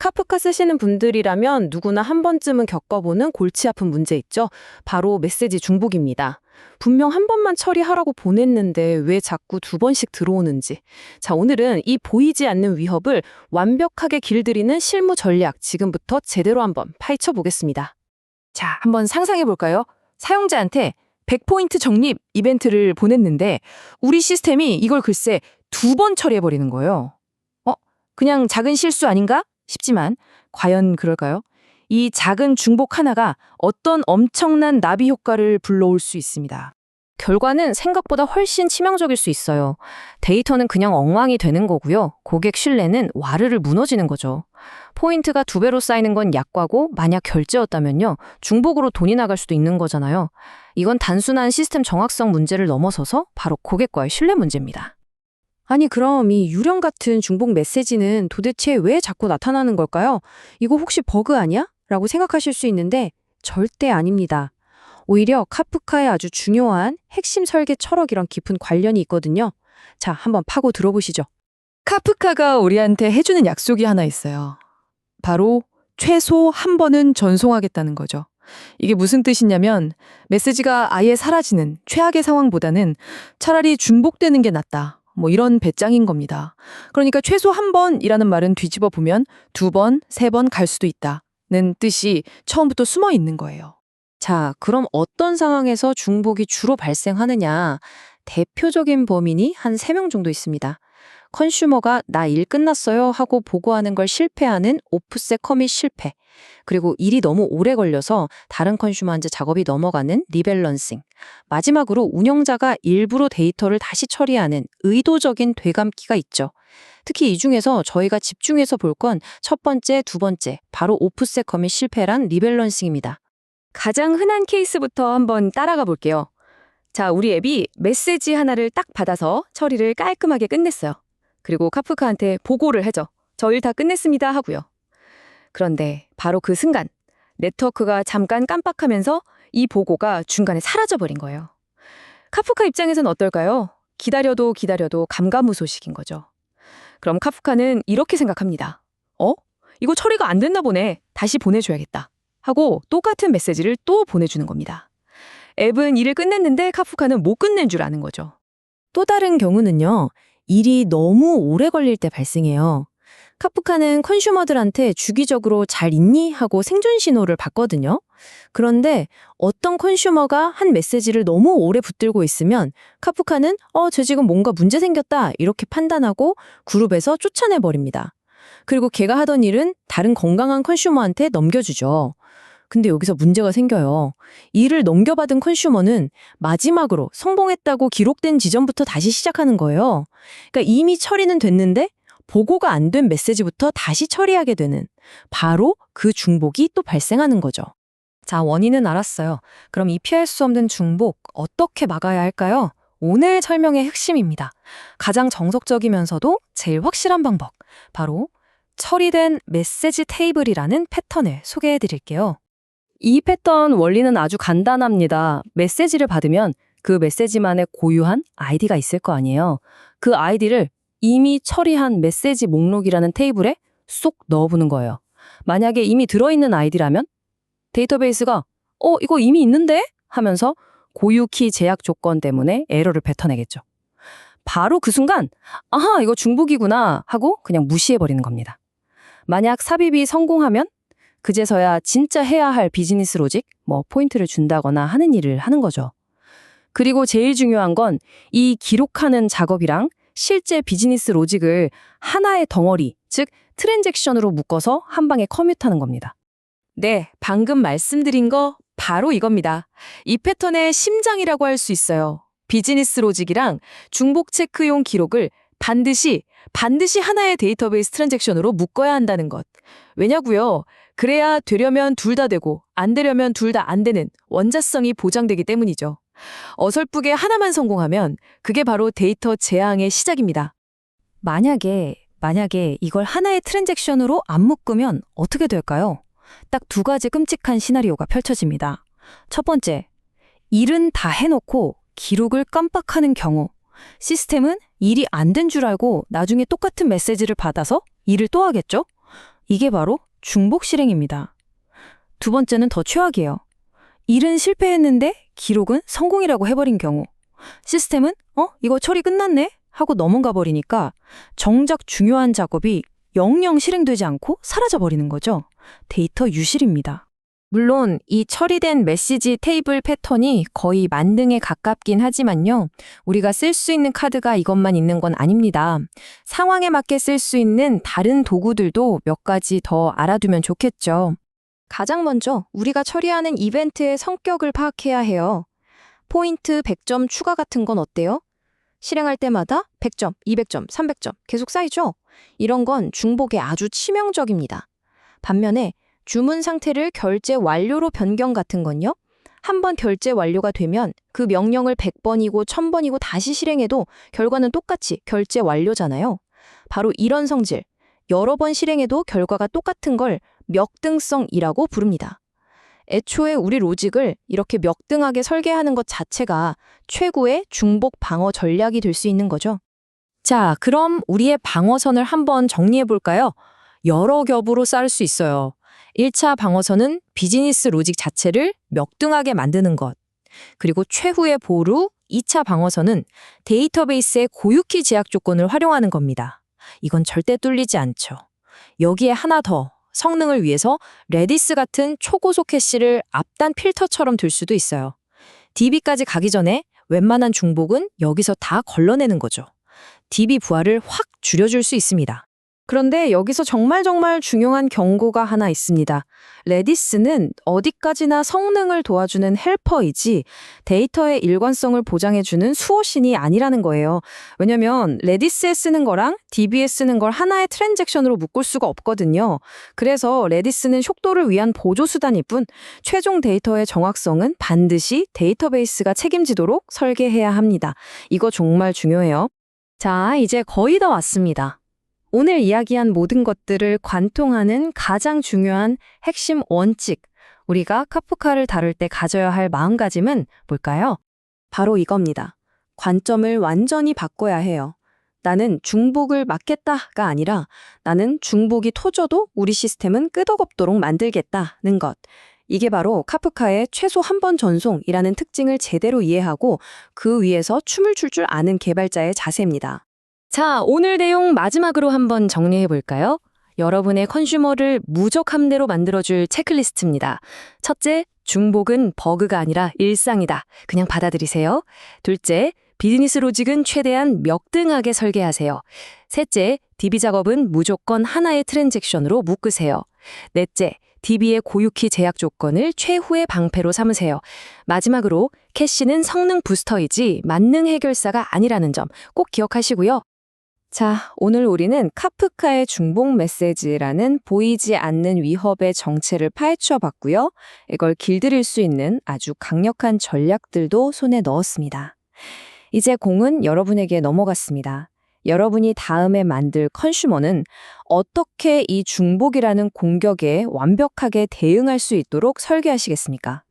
카프카 쓰시는 분들이라면 누구나 한 번쯤은 겪어보는 골치 아픈 문제 있죠. 바로 메시지 중복입니다. 분명 한 번만 처리하라고 보냈는데 왜 자꾸 두 번씩 들어오는지. 자, 오늘은 이 보이지 않는 위협을 완벽하게 길들이는 실무 전략 지금부터 제대로 한번 파헤쳐 보겠습니다. 자, 한번 상상해 볼까요? 사용자한테 100포인트 적립 이벤트를 보냈는데 우리 시스템이 이걸 글쎄 2번 처리해 버리는 거예요. 그냥 작은 실수 아닌가 싶지만 과연 그럴까요? 이 작은 중복 하나가 어떤 엄청난 나비 효과를 불러올 수 있습니다. 결과는 생각보다 훨씬 치명적일 수 있어요. 데이터는 그냥 엉망이 되는 거고요. 고객 신뢰는 와르르 무너지는 거죠. 포인트가 2배로 쌓이는 건 약과고 만약 결제였다면요. 중복으로 돈이 나갈 수도 있는 거잖아요. 이건 단순한 시스템 정확성 문제를 넘어서서 바로 고객과의 신뢰 문제입니다. 아니 그럼 이 유령 같은 중복 메시지는 도대체 왜 자꾸 나타나는 걸까요? 이거 혹시 버그 아니야? 라고 생각하실 수 있는데 절대 아닙니다. 오히려 카프카의 아주 중요한 핵심 설계 철학이랑 깊은 관련이 있거든요. 자, 한번 파고 들어보시죠. 카프카가 우리한테 해주는 약속이 하나 있어요. 바로 최소 한 번은 전송하겠다는 거죠. 이게 무슨 뜻이냐면 메시지가 아예 사라지는 최악의 상황보다는 차라리 중복되는 게 낫다. 이런 배짱인 겁니다. 그러니까 최소 한 번이라는 말은 뒤집어 보면 2번, 3번 갈 수도 있다는 뜻이 처음부터 숨어 있는 거예요. 자, 그럼 어떤 상황에서 중복이 주로 발생하느냐? 대표적인 범인이 한 3명 정도 있습니다. 컨슈머가 나 일 끝났어요 하고 보고하는 걸 실패하는 오프셋 커밋 실패. 그리고 일이 너무 오래 걸려서 다른 컨슈머한테 작업이 넘어가는 리밸런싱. 마지막으로 운영자가 일부러 데이터를 다시 처리하는 의도적인 되감기가 있죠. 특히 이 중에서 저희가 집중해서 볼 건 첫 번째, 두 번째, 바로 오프셋 커밋 실패란 리밸런싱입니다. 가장 흔한 케이스부터 한번 따라가 볼게요. 자, 우리 앱이 메시지 하나를 딱 받아서 처리를 깔끔하게 끝냈어요. 그리고 카프카한테 보고를 하죠. 저 일 다 끝냈습니다 하고요. 그런데 바로 그 순간 네트워크가 잠깐 깜빡하면서 이 보고가 중간에 사라져버린 거예요. 카프카 입장에선 어떨까요? 기다려도 감감무소식인 거죠. 그럼 카프카는 이렇게 생각합니다. 이거 처리가 안 됐나 보네. 다시 보내줘야겠다. 하고 똑같은 메시지를 또 보내주는 겁니다. 앱은 일을 끝냈는데 카프카는 못 끝낸 줄 아는 거죠. 또 다른 경우는요. 일이 너무 오래 걸릴 때 발생해요. 카프카는 컨슈머들한테 주기적으로 잘 있니? 하고 생존 신호를 받거든요. 그런데 어떤 컨슈머가 한 메시지를 너무 오래 붙들고 있으면 카프카는 쟤 지금 뭔가 문제 생겼다 이렇게 판단하고 그룹에서 쫓아내버립니다. 그리고 걔가 하던 일은 다른 건강한 컨슈머한테 넘겨주죠. 근데 여기서 문제가 생겨요. 일을 넘겨받은 컨슈머는 마지막으로 성공했다고 기록된 지점부터 다시 시작하는 거예요. 그러니까 이미 처리는 됐는데 보고가 안 된 메시지부터 다시 처리하게 되는 바로 그 중복이 또 발생하는 거죠. 자, 원인은 알았어요. 그럼 이 피할 수 없는 중복 어떻게 막아야 할까요? 오늘 설명의 핵심입니다. 가장 정석적이면서도 제일 확실한 방법. 바로 처리된 메시지 테이블이라는 패턴을 소개해 드릴게요. 이 패턴 원리는 아주 간단합니다. 메시지를 받으면 그 메시지만의 고유한 아이디가 있을 거 아니에요. 그 아이디를 이미 처리한 메시지 목록이라는 테이블에 쏙 넣어보는 거예요. 만약에 이미 들어있는 아이디라면 데이터베이스가 이거 이미 있는데? 하면서 고유 키 제약 조건 때문에 에러를 뱉어내겠죠. 바로 그 순간 아하 이거 중복이구나 하고 그냥 무시해버리는 겁니다. 만약 삽입이 성공하면 그제서야 진짜 해야 할 비즈니스 로직, 포인트를 준다거나 하는 일을 하는 거죠. 그리고 제일 중요한 건 이 기록하는 작업이랑 실제 비즈니스 로직을 하나의 덩어리, 즉 트랜잭션으로 묶어서 한 방에 커밋하는 겁니다. 네, 방금 말씀드린 거 바로 이겁니다. 이 패턴의 심장이라고 할 수 있어요. 비즈니스 로직이랑 중복 체크용 기록을 반드시 하나의 데이터베이스 트랜잭션으로 묶어야 한다는 것. 왜냐고요? 그래야 되려면 둘 다 되고 안 되려면 둘 다 안 되는 원자성이 보장되기 때문이죠. 어설프게 하나만 성공하면 그게 바로 데이터 재앙의 시작입니다. 만약에 이걸 하나의 트랜잭션으로 안 묶으면 어떻게 될까요? 딱 2가지 끔찍한 시나리오가 펼쳐집니다. 첫 번째, 일은 다 해놓고 기록을 깜빡하는 경우. 시스템은 일이 안 된 줄 알고 나중에 똑같은 메시지를 받아서 일을 또 하겠죠? 이게 바로 중복 실행입니다. 두 번째는 더 최악이에요. 일은 실패했는데 기록은 성공이라고 해버린 경우. 시스템은 이거 처리 끝났네? 하고 넘어가 버리니까 정작 중요한 작업이 영영 실행되지 않고 사라져버리는 거죠. 데이터 유실입니다. 물론 이 처리된 메시지 테이블 패턴이 거의 만능에 가깝긴 하지만요. 우리가 쓸 수 있는 카드가 이것만 있는 건 아닙니다. 상황에 맞게 쓸 수 있는 다른 도구들도 몇 가지 더 알아두면 좋겠죠. 가장 먼저 우리가 처리하는 이벤트의 성격을 파악해야 해요. 포인트 100점 추가 같은 건 어때요? 실행할 때마다 100점, 200점, 300점 계속 쌓이죠? 이런 건 중복에 아주 치명적입니다. 반면에 주문 상태를 결제 완료로 변경 같은 건요? 한번 결제 완료가 되면 그 명령을 100번이고 1000번이고 다시 실행해도 결과는 똑같이 결제 완료잖아요. 바로 이런 성질, 여러 번 실행해도 결과가 똑같은 걸 멱등성이라고 부릅니다. 애초에 우리 로직을 이렇게 멱등하게 설계하는 것 자체가 최고의 중복 방어 전략이 될 수 있는 거죠. 자, 그럼 우리의 방어선을 한번 정리해 볼까요? 여러 겹으로 쌓을 수 있어요. 1차 방어선은 비즈니스 로직 자체를 멱등하게 만드는 것. 그리고 최후의 보루 2차 방어선은 데이터베이스의 고유키 제약 조건을 활용하는 겁니다. 이건 절대 뚫리지 않죠. 여기에 하나 더, 성능을 위해서 레디스 같은 초고속 캐시를 앞단 필터처럼 둘 수도 있어요. DB까지 가기 전에 웬만한 중복은 여기서 다 걸러내는 거죠. DB 부하를 확 줄여줄 수 있습니다. 그런데 여기서 정말 중요한 경고가 하나 있습니다. 레디스는 어디까지나 성능을 도와주는 헬퍼이지 데이터의 일관성을 보장해주는 수호신이 아니라는 거예요. 왜냐면 레디스에 쓰는 거랑 DB에 쓰는 걸 하나의 트랜잭션으로 묶을 수가 없거든요. 그래서 레디스는 속도를 위한 보조수단일 뿐 최종 데이터의 정확성은 반드시 데이터베이스가 책임지도록 설계해야 합니다. 이거 정말 중요해요. 자, 이제 거의 다 왔습니다. 오늘 이야기한 모든 것들을 관통하는 가장 중요한 핵심 원칙, 우리가 카프카를 다룰 때 가져야 할 마음가짐은 뭘까요? 바로 이겁니다. 관점을 완전히 바꿔야 해요. 나는 중복을 막겠다가 아니라 나는 중복이 터져도 우리 시스템은 끄덕없도록 만들겠다는 것. 이게 바로 카프카의 최소 한 번 전송이라는 특징을 제대로 이해하고 그 위에서 춤을 출 줄 아는 개발자의 자세입니다. 자, 오늘 내용 마지막으로 한번 정리해 볼까요? 여러분의 컨슈머를 무적함대로 만들어줄 체크리스트입니다. 첫째, 중복은 버그가 아니라 일상이다. 그냥 받아들이세요. 둘째, 비즈니스 로직은 최대한 멱등하게 설계하세요. 셋째, DB 작업은 무조건 하나의 트랜잭션으로 묶으세요. 넷째, DB의 고유키 제약 조건을 최후의 방패로 삼으세요. 마지막으로, 캐시는 성능 부스터이지 만능 해결사가 아니라는 점 꼭 기억하시고요. 자, 오늘 우리는 카프카의 중복 메시지라는 보이지 않는 위협의 정체를 파헤쳐 봤고요. 이걸 길들일 수 있는 아주 강력한 전략들도 손에 넣었습니다. 이제 공은 여러분에게 넘어갔습니다. 여러분이 다음에 만들 컨슈머는 어떻게 이 중복이라는 공격에 완벽하게 대응할 수 있도록 설계하시겠습니까?